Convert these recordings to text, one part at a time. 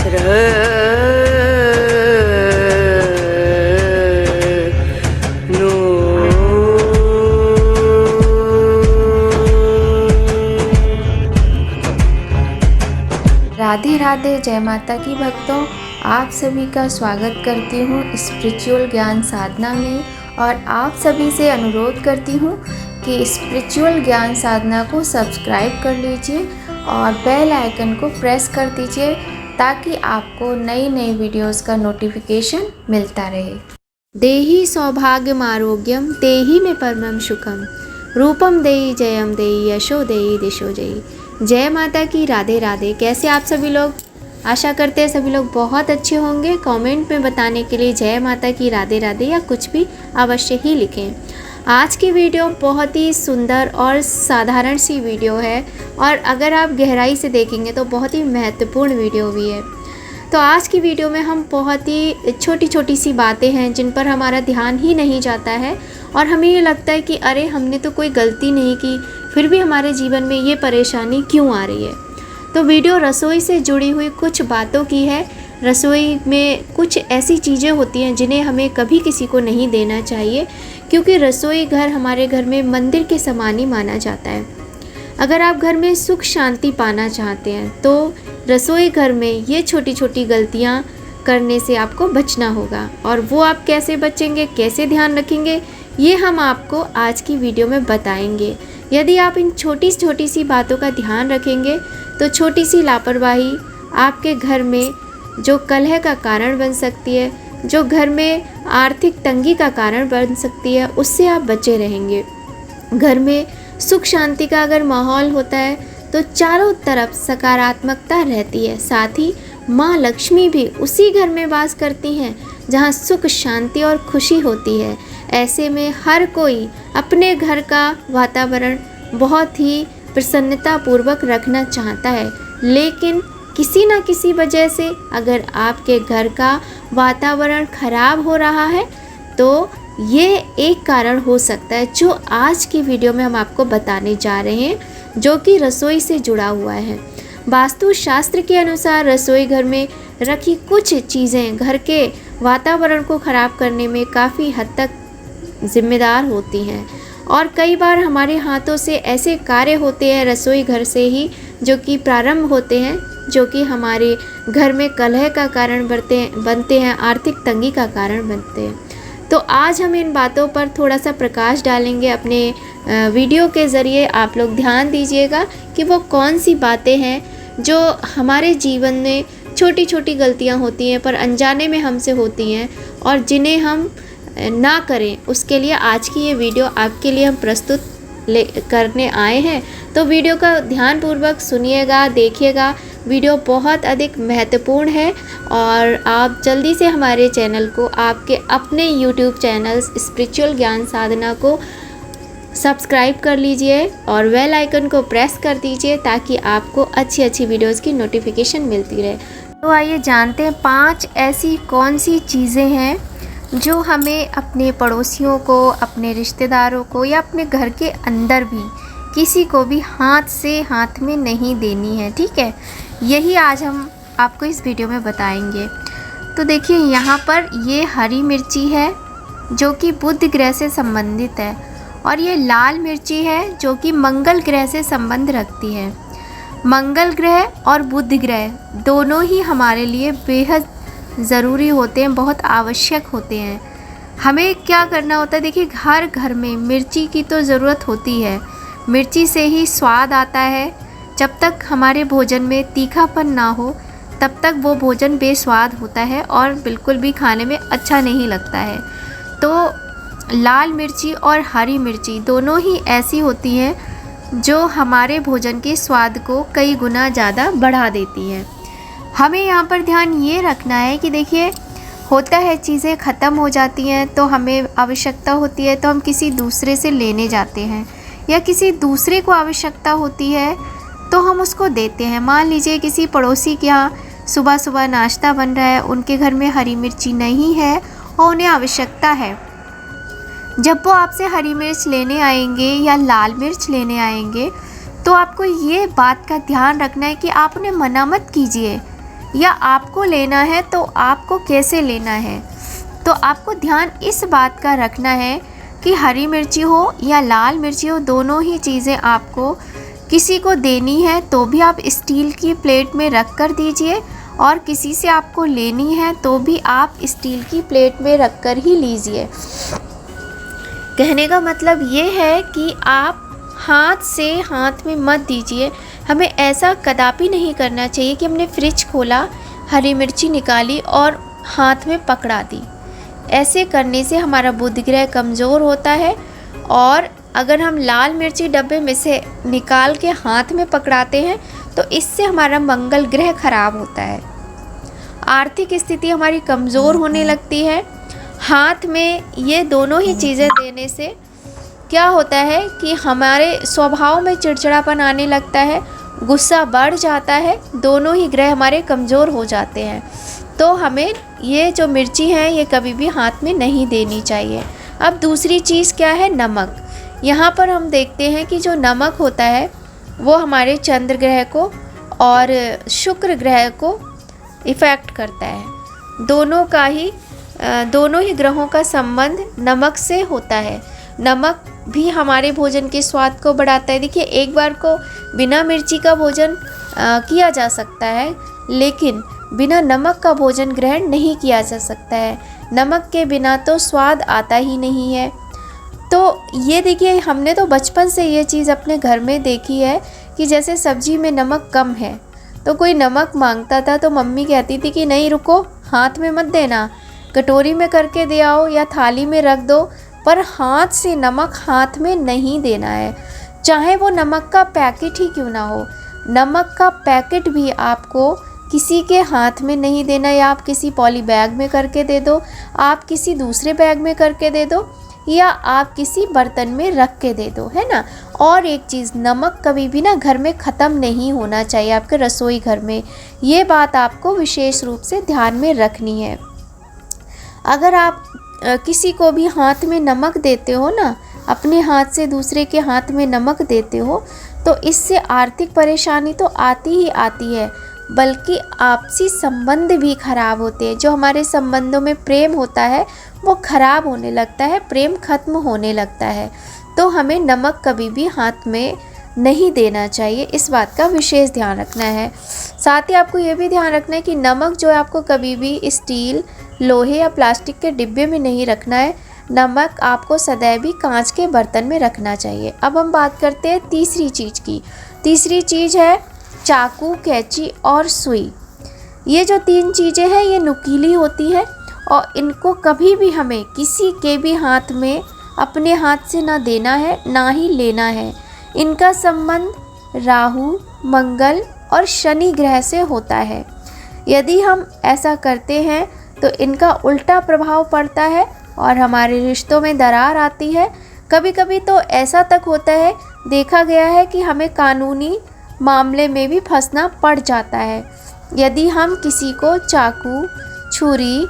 राधे राधे, जय माता की भक्तों। आप सभी का स्वागत करती हूँ स्पिरिचुअल ज्ञान साधना में, और आप सभी से अनुरोध करती हूँ कि स्पिरिचुअल ज्ञान साधना को सब्सक्राइब कर लीजिए और बेल आइकन को प्रेस कर दीजिए ताकि आपको नई नई वीडियोस का नोटिफिकेशन मिलता रहे। देहि सौभाग्यम आरोग्यम देहि में परमम सुखम, रूपम देहि जयम देहि यशो देहि दिशो जयी। जय माता की, राधे राधे। कैसे आप सभी लोग? आशा करते हैं सभी लोग बहुत अच्छे होंगे। कमेंट में बताने के लिए जय माता की, राधे राधे या कुछ भी अवश्य ही लिखें। आज की वीडियो बहुत ही सुंदर और साधारण सी वीडियो है, और अगर आप गहराई से देखेंगे तो बहुत ही महत्वपूर्ण वीडियो भी है। तो आज की वीडियो में हम बहुत ही छोटी छोटी सी बातें हैं जिन पर हमारा ध्यान ही नहीं जाता है, और हमें ये लगता है कि अरे हमने तो कोई गलती नहीं की, फिर भी हमारे जीवन में ये परेशानी क्यों आ रही है। तो वीडियो रसोई से जुड़ी हुई कुछ बातों की है। रसोई में कुछ ऐसी चीज़ें होती हैं जिन्हें हमें कभी किसी को नहीं देना चाहिए, क्योंकि रसोई घर हमारे घर में मंदिर के समान ही माना जाता है। अगर आप घर में सुख शांति पाना चाहते हैं तो रसोई घर में ये छोटी छोटी गलतियाँ करने से आपको बचना होगा। और वो आप कैसे बचेंगे, कैसे ध्यान रखेंगे, ये हम आपको आज की वीडियो में बताएंगे। यदि आप इन छोटी छोटी सी बातों का ध्यान रखेंगे तो छोटी सी लापरवाही आपके घर में जो कलह का कारण बन सकती है, जो घर में आर्थिक तंगी का कारण बन सकती है, उससे आप बचे रहेंगे। घर में सुख शांति का अगर माहौल होता है तो चारों तरफ सकारात्मकता रहती है। साथ ही माँ लक्ष्मी भी उसी घर में वास करती हैं जहाँ सुख शांति और खुशी होती है। ऐसे में हर कोई अपने घर का वातावरण बहुत ही प्रसन्नता पूर्वक रखना चाहता है, लेकिन किसी न किसी वजह से अगर आपके घर का वातावरण खराब हो रहा है तो ये एक कारण हो सकता है, जो आज की वीडियो में हम आपको बताने जा रहे हैं, जो कि रसोई से जुड़ा हुआ है। वास्तु शास्त्र के अनुसार रसोई घर में रखी कुछ चीज़ें घर के वातावरण को खराब करने में काफ़ी हद तक जिम्मेदार होती हैं, और कई बार हमारे हाथों से ऐसे कार्य होते हैं रसोई घर से ही जो कि प्रारंभ होते हैं, जो कि हमारे घर में कलह का कारण बनते हैं, आर्थिक तंगी का कारण बनते हैं। तो आज हम इन बातों पर थोड़ा सा प्रकाश डालेंगे अपने वीडियो के ज़रिए। आप लोग ध्यान दीजिएगा कि वो कौन सी बातें हैं जो हमारे जीवन में छोटी छोटी गलतियां होती हैं पर अनजाने में हमसे होती हैं, और जिन्हें हम ना करें उसके लिए आज की ये वीडियो आपके लिए हम प्रस्तुत करने आए हैं। तो वीडियो का ध्यानपूर्वक सुनिएगा, देखिएगा। वीडियो बहुत अधिक महत्वपूर्ण है, और आप जल्दी से हमारे चैनल को, आपके अपने YouTube चैनल स्पिरिचुअल ज्ञान साधना को सब्सक्राइब कर लीजिए और बेल आइकन को प्रेस कर दीजिए ताकि आपको अच्छी अच्छी वीडियोस की नोटिफिकेशन मिलती रहे। तो आइए जानते हैं 5 ऐसी कौन सी चीज़ें हैं जो हमें अपने पड़ोसियों को, अपने रिश्तेदारों को या अपने घर के अंदर भी किसी को भी हाथ से हाथ में नहीं देनी है। ठीक है, यही आज हम आपको इस वीडियो में बताएंगे। तो देखिए, यहाँ पर ये हरी मिर्ची है जो कि बुध ग्रह से संबंधित है, और ये लाल मिर्ची है जो कि मंगल ग्रह से संबंध रखती है। मंगल ग्रह और बुध ग्रह दोनों ही हमारे लिए बेहद ज़रूरी होते हैं, बहुत आवश्यक होते हैं। हमें क्या करना होता है, देखिए हर घर में मिर्ची की तो ज़रूरत होती है। मिर्ची से ही स्वाद आता है। जब तक हमारे भोजन में तीखापन ना हो तब तक वो भोजन बेस्वाद होता है और बिल्कुल भी खाने में अच्छा नहीं लगता है। तो लाल मिर्ची और हरी मिर्ची दोनों ही ऐसी होती हैं जो हमारे भोजन के स्वाद को कई गुना ज़्यादा बढ़ा देती हैं। हमें यहाँ पर ध्यान ये रखना है कि देखिए, होता है चीज़ें ख़त्म हो जाती हैं तो हमें आवश्यकता होती है तो हम किसी दूसरे से लेने जाते हैं, या किसी दूसरे को आवश्यकता होती है तो हम उसको देते हैं। मान लीजिए किसी पड़ोसी के यहाँ सुबह सुबह नाश्ता बन रहा है, उनके घर में हरी मिर्ची नहीं है और उन्हें आवश्यकता है। जब वो आपसे हरी मिर्च लेने आएंगे या लाल मिर्च लेने आएंगे तो आपको ये बात का ध्यान रखना है कि आप उन्हें मना मत कीजिए या आपको लेना है तो आपको कैसे लेना है। तो आपको ध्यान इस बात का रखना है कि हरी मिर्ची हो या लाल मिर्ची हो, दोनों ही चीज़ें आपको किसी को देनी है तो भी आप स्टील की प्लेट में रख कर दीजिए, और किसी से आपको लेनी है तो भी आप स्टील की प्लेट में रख कर ही लीजिए। कहने का मतलब ये है कि आप हाथ से हाथ में मत दीजिए। हमें ऐसा कदापि नहीं करना चाहिए कि हमने फ्रिज खोला, हरी मिर्ची निकाली और हाथ में पकड़ा दी। ऐसे करने से हमारा बुद्धि ग्रह कमज़ोर होता है, और अगर हम लाल मिर्ची डब्बे में से निकाल के हाथ में पकड़ाते हैं तो इससे हमारा मंगल ग्रह खराब होता है, आर्थिक स्थिति हमारी कमज़ोर होने लगती है। हाथ में ये दोनों ही चीज़ें देने से क्या होता है कि हमारे स्वभाव में चिड़चिड़ापन आने लगता है, गुस्सा बढ़ जाता है, दोनों ही ग्रह हमारे कमज़ोर हो जाते हैं। तो हमें ये जो मिर्ची है ये कभी भी हाथ में नहीं देनी चाहिए। अब दूसरी चीज़ क्या है, नमक। यहाँ पर हम देखते हैं कि जो नमक होता है वो हमारे चंद्र ग्रह को और शुक्र ग्रह को इफ़ेक्ट करता है। दोनों ही ग्रहों का संबंध नमक से होता है। नमक भी हमारे भोजन के स्वाद को बढ़ाता है। देखिए, एक बार को बिना मिर्ची का भोजन किया जा सकता है, लेकिन बिना नमक का भोजन ग्रहण नहीं किया जा सकता है। नमक के बिना तो स्वाद आता ही नहीं है। तो ये देखिए, हमने तो बचपन से ये चीज़ अपने घर में देखी है कि जैसे सब्जी में नमक कम है तो कोई नमक मांगता था तो मम्मी कहती थी कि नहीं रुको, हाथ में मत देना, कटोरी में करके दे आओ या थाली में रख दो, पर हाथ से नमक हाथ में नहीं देना है, चाहे वो नमक का पैकेट ही क्यों ना हो। नमक का पैकेट भी आपको किसी के हाथ में नहीं देना, या आप किसी पॉली बैग में करके दे दो, आप किसी दूसरे बैग में करके दे दो, या आप किसी बर्तन में रख के दे दो, है ना। और एक चीज़, नमक कभी भी ना घर में ख़त्म नहीं होना चाहिए, आपके रसोई घर में। ये बात आपको विशेष रूप से ध्यान में रखनी है। अगर आप किसी को भी हाथ में नमक देते हो ना, अपने हाथ से दूसरे के हाथ में नमक देते हो, तो इससे आर्थिक परेशानी तो आती ही आती है, बल्कि आपसी संबंध भी खराब होते हैं। जो हमारे संबंधों में प्रेम होता है वो खराब होने लगता है, प्रेम खत्म होने लगता है। तो हमें नमक कभी भी हाथ में नहीं देना चाहिए, इस बात का विशेष ध्यान रखना है। साथ ही आपको ये भी ध्यान रखना है कि नमक जो है आपको कभी भी स्टील, लोहे या प्लास्टिक के डिब्बे में नहीं रखना है। नमक आपको सदैव ही कांच के बर्तन में रखना चाहिए। अब हम बात करते हैं तीसरी चीज़ की। तीसरी चीज़ है चाकू, कैंची और सुई। ये जो तीन चीज़ें हैं ये नुकीली होती है, और इनको कभी भी हमें किसी के भी हाथ में अपने हाथ से ना देना है ना ही लेना है। इनका संबंध राहु, मंगल और शनि ग्रह से होता है। यदि हम ऐसा करते हैं तो इनका उल्टा प्रभाव पड़ता है और हमारे रिश्तों में दरार आती है। कभी कभी तो ऐसा तक होता है, देखा गया है कि हमें कानूनी मामले में भी फंसना पड़ जाता है यदि हम किसी को चाकू, छुरी,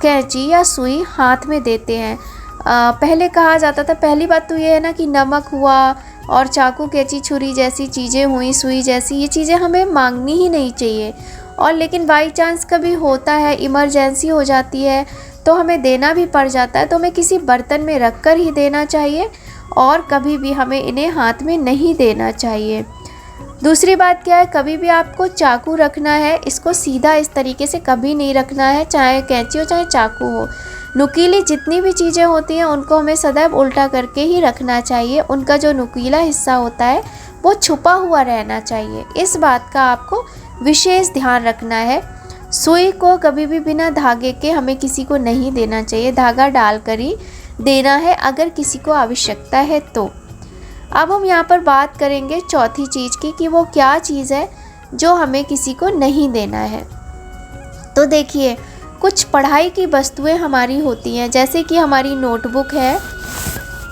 कैंची या सुई हाथ में देते हैं। पहले कहा जाता था, पहली बात तो ये है ना कि नमक हुआ और चाकू, कैंची, छुरी जैसी चीज़ें हुई, सुई जैसी, ये चीज़ें हमें मांगनी ही नहीं चाहिए। और लेकिन बाई चांस कभी होता है, इमरजेंसी हो जाती है तो हमें देना भी पड़ जाता है, तो हमें किसी बर्तन में रख कर ही देना चाहिए, और कभी भी हमें इन्हें हाथ में नहीं देना चाहिए। दूसरी बात क्या है, कभी भी आपको चाकू रखना है, इसको सीधा इस तरीके से कभी नहीं रखना है, चाहे कैंची हो चाहे चाकू हो। नुकीली जितनी भी चीज़ें होती हैं उनको हमें सदैव उल्टा करके ही रखना चाहिए। उनका जो नुकीला हिस्सा होता है वो छुपा हुआ रहना चाहिए। इस बात का आपको विशेष ध्यान रखना है। सुई को कभी भी बिना धागे के हमें किसी को नहीं देना चाहिए, धागा डालकर ही देना है अगर किसी को आवश्यकता है तो। अब हम यहाँ पर बात करेंगे चौथी चीज़ की कि वो क्या चीज़ है जो हमें किसी को नहीं देना है। तो देखिए, कुछ पढ़ाई की वस्तुएं हमारी होती हैं, जैसे कि हमारी नोटबुक है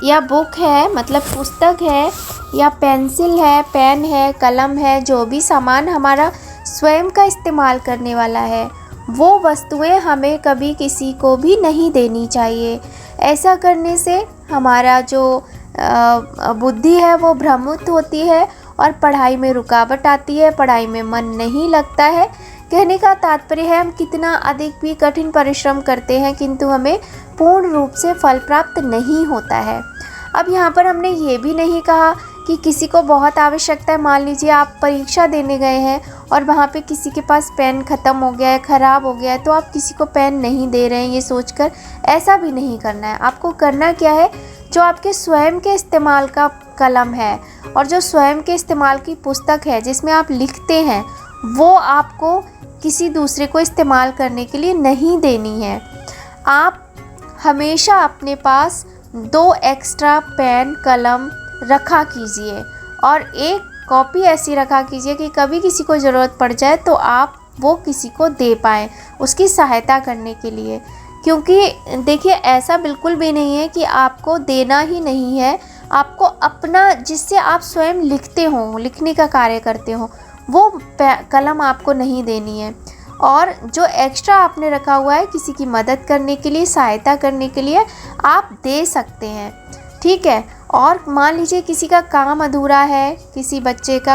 या बुक है, मतलब पुस्तक है, या पेंसिल है, पेन है, कलम है, जो भी सामान हमारा स्वयं का इस्तेमाल करने वाला है, वो वस्तुएं हमें कभी किसी को भी नहीं देनी चाहिए। ऐसा करने से हमारा जो बुद्धि है वो भ्रमित होती है और पढ़ाई में रुकावट आती है, पढ़ाई में मन नहीं लगता है। कहने का तात्पर्य है हम कितना अधिक भी कठिन परिश्रम करते हैं किंतु हमें पूर्ण रूप से फल प्राप्त नहीं होता है। अब यहाँ पर हमने ये भी नहीं कहा कि किसी को बहुत आवश्यकता है, मान लीजिए आप परीक्षा देने गए हैं और वहाँ पे किसी के पास पेन ख़त्म हो गया है, ख़राब हो गया है, तो आप किसी को पेन नहीं दे रहे हैं ये सोचकर, ऐसा भी नहीं करना है। आपको करना क्या है, जो आपके स्वयं के इस्तेमाल का कलम है और जो स्वयं के इस्तेमाल की पुस्तक है जिसमें आप लिखते हैं, वो आपको किसी दूसरे को इस्तेमाल करने के लिए नहीं देनी है। आप हमेशा अपने पास 2 एक्स्ट्रा पेन कलम रखा कीजिए और एक कॉपी ऐसी रखा कीजिए कि कभी किसी को ज़रूरत पड़ जाए तो आप वो किसी को दे पाएँ उसकी सहायता करने के लिए। क्योंकि देखिए, ऐसा बिल्कुल भी नहीं है कि आपको देना ही नहीं है, आपको अपना जिससे आप स्वयं लिखते हो, लिखने का कार्य करते हो, वो कलम आपको नहीं देनी है। और जो एक्स्ट्रा आपने रखा हुआ है किसी की मदद करने के लिए, सहायता करने के लिए, आप दे सकते हैं, ठीक है। और मान लीजिए किसी का काम अधूरा है, किसी बच्चे का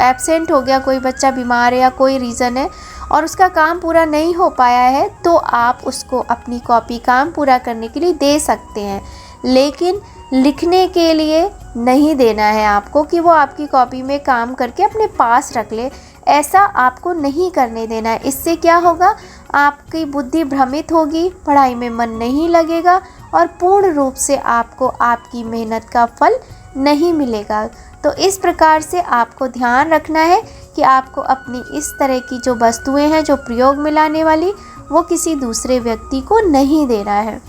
एब्सेंट हो गया, कोई बच्चा बीमार है या कोई रीज़न है और उसका काम पूरा नहीं हो पाया है, तो आप उसको अपनी कॉपी काम पूरा करने के लिए दे सकते हैं, लेकिन लिखने के लिए नहीं देना है आपको कि वो आपकी कॉपी में काम करके अपने पास रख ले। ऐसा आपको नहीं करने देना है। इससे क्या होगा, आपकी बुद्धि भ्रमित होगी, पढ़ाई में मन नहीं लगेगा और पूर्ण रूप से आपको आपकी मेहनत का फल नहीं मिलेगा। तो इस प्रकार से आपको ध्यान रखना है कि आपको अपनी इस तरह की जो वस्तुएं हैं, जो प्रयोग में लाने वाली, वो किसी दूसरे व्यक्ति को नहीं देना है।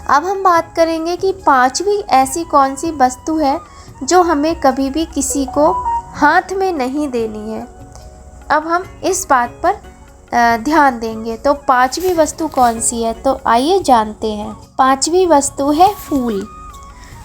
अब हम बात करेंगे कि 5वीं ऐसी कौन सी वस्तु है जो हमें कभी भी किसी को हाथ में नहीं देनी है। अब हम इस बात पर ध्यान देंगे। तो 5वीं वस्तु कौन सी है, तो आइए जानते हैं। 5वीं वस्तु है फूल।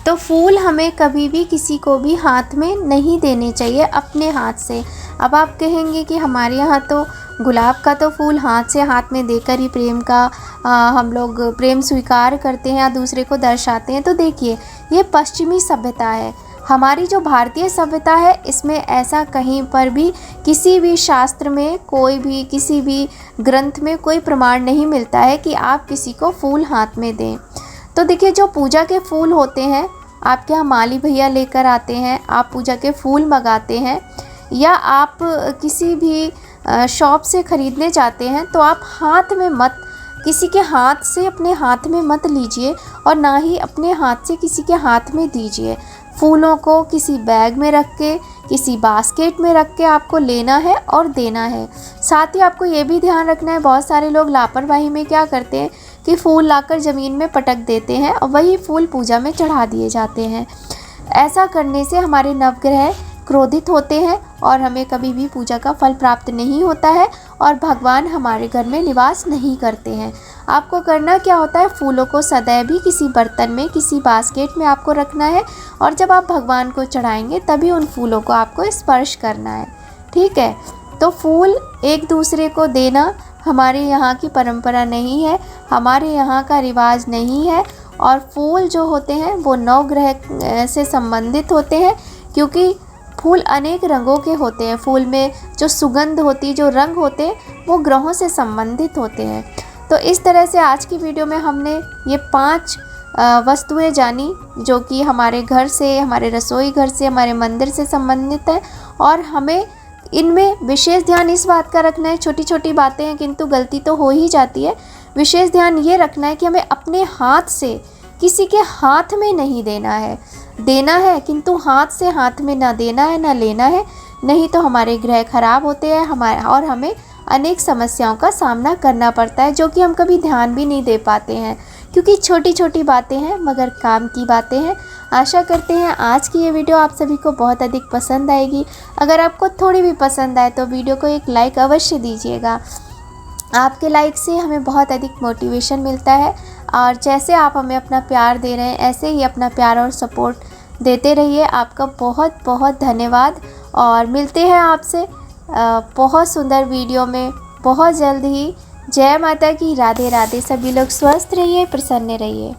तो फूल हमें कभी भी किसी को भी हाथ में नहीं देने चाहिए अपने हाथ से। अब आप कहेंगे कि हमारे यहाँ तो गुलाब का तो फूल हाथ से हाथ में देकर ही प्रेम का हम लोग प्रेम स्वीकार करते हैं या दूसरे को दर्शाते हैं। तो देखिए, ये पश्चिमी सभ्यता है। हमारी जो भारतीय सभ्यता है, इसमें ऐसा कहीं पर भी किसी भी शास्त्र में, कोई भी किसी भी ग्रंथ में कोई प्रमाण नहीं मिलता है कि आप किसी को फूल हाथ में दें। तो देखिए, जो पूजा के फूल होते हैं, आपके यहाँ माली भैया लेकर आते हैं, आप पूजा के फूल मंगाते हैं या आप किसी भी शॉप से ख़रीदने जाते हैं, तो आप हाथ में मत, किसी के हाथ से अपने हाथ में मत लीजिए और ना ही अपने हाथ से किसी के हाथ में दीजिए। फूलों को किसी बैग में रख के, किसी बास्केट में रख के आपको लेना है और देना है। साथ ही आपको ये भी ध्यान रखना है, बहुत सारे लोग लापरवाही में क्या करते हैं कि फूल लाकर ज़मीन में पटक देते हैं और वही फूल पूजा में चढ़ा दिए जाते हैं। ऐसा करने से हमारे नवग्रह क्रोधित होते हैं और हमें कभी भी पूजा का फल प्राप्त नहीं होता है और भगवान हमारे घर में निवास नहीं करते हैं। आपको करना क्या होता है, फूलों को सदैव भी किसी बर्तन में, किसी बास्केट में आपको रखना है और जब आप भगवान को चढ़ाएंगे तभी उन फूलों को आपको स्पर्श करना है, ठीक है। तो फूल एक दूसरे को देना हमारे यहाँ की परंपरा नहीं है, हमारे यहाँ का रिवाज नहीं है। और फूल जो होते हैं वो नवग्रह से संबंधित होते हैं, क्योंकि फूल अनेक रंगों के होते हैं। फूल में जो सुगंध होती है, जो रंग होते हैं, वो ग्रहों से संबंधित होते हैं। तो इस तरह से आज की वीडियो में हमने ये 5 वस्तुएं जानी जो कि हमारे घर से, हमारे रसोई घर से, हमारे मंदिर से संबंधित है और हमें इनमें विशेष ध्यान इस बात का रखना है। छोटी छोटी बातें हैं किंतु गलती तो हो ही जाती है। विशेष ध्यान ये रखना है कि हमें अपने हाथ से किसी के हाथ में नहीं देना है, देना है किंतु हाथ से हाथ में ना देना है, ना लेना है, नहीं तो हमारे ग्रह खराब होते हैं और हमें अनेक समस्याओं का सामना करना पड़ता है, जो कि हम कभी ध्यान भी नहीं दे पाते हैं, क्योंकि छोटी छोटी बातें हैं मगर काम की बातें हैं। आशा करते हैं आज की ये वीडियो आप सभी को बहुत अधिक पसंद आएगी। अगर आपको थोड़ी भी पसंद आए तो वीडियो को एक लाइक अवश्य दीजिएगा। आपके लाइक से हमें बहुत अधिक मोटिवेशन मिलता है और जैसे आप हमें अपना प्यार दे रहे हैं, ऐसे ही अपना प्यार और सपोर्ट देते रहिए। आपका बहुत बहुत धन्यवाद और मिलते हैं आपसे बहुत सुंदर वीडियो में बहुत जल्द ही। जय माता की, राधे राधे। सभी लोग स्वस्थ रहिए, प्रसन्न रहिए।